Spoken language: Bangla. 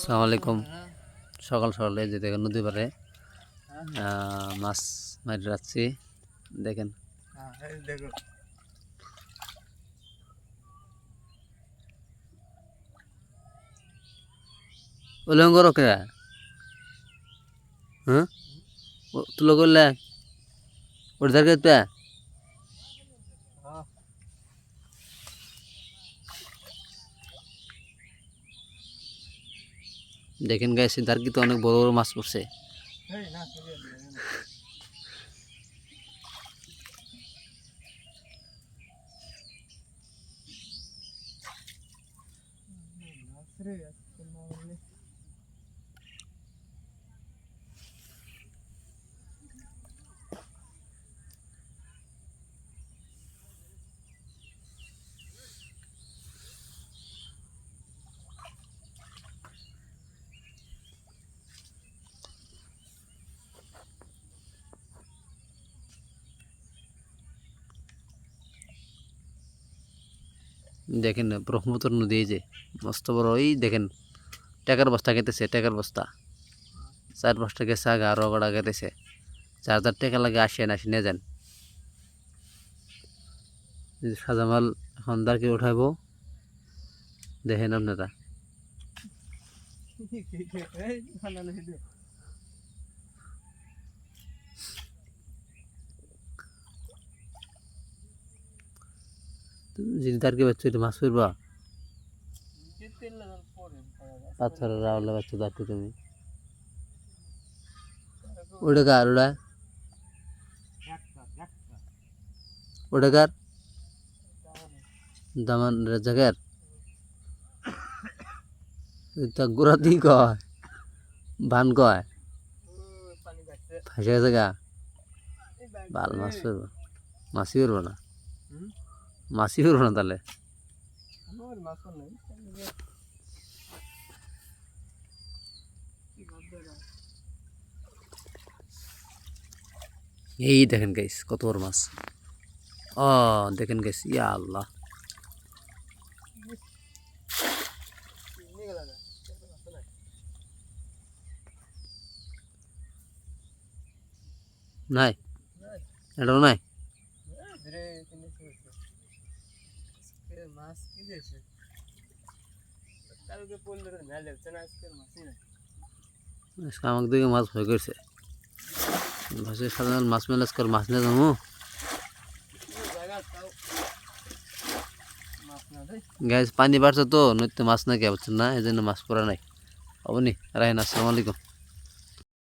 আসসালামু আলাইকুম। সকাল সকালে যে দেখেন নদী পারে মাছ মারি যাচ্ছি। দেখেন উলঙ্গ রকে হ্যাঁ তুলো করলে ওর ধারে পে দেখেন গাইস ধার কি তো অনেক বড় বড় মাছ পড়ছে। দেখেন ব্রহ্মপুত্র নদী এই যে মস্ত বড়, এই দেখেন টাকার বস্তা খেতেছে, টাকার বস্তা 4-5 টাকা সাগা আরো গড়া খেতেছে। 4,000 টাকা লাগে আসেন আসি নিয়ে যান। সাজামাল এখন দাঁড়কে উঠাইবো, দেখেন আপনারা। যদি দাঁড়কে বাচ্চা এটা মাছ পড়বা পাথরের রাওলা বাচ্চা দাঁড়কে তুমি ওটা কার ওটা কার দামান রাজাকার তা গোড়া দিয়ে কয় ভান কয় ফাঁসে গেছে গা ভাল মাছ পড়বো, মাছই পড়বো না, মাছই পড়বো না তাহলে। এই দেখেন গাইস কত বড় মাছ। ও দেখেন গাইস, ইয়া আল্লাহ, নাই এটাও নাই। আমাকে দিকে মাছ ভয় করছে, ভাসে সাধারণ মাছ মেলাজ কর মাছ নিয়ে যাবো। গ্যাস পানি বাড়ছে তো নদীতে মাছ না কে বুঝছেন না, এই জন্য মাছ পড়া নাই। অবনি রাহেন। আসসালামু আলাইকুম।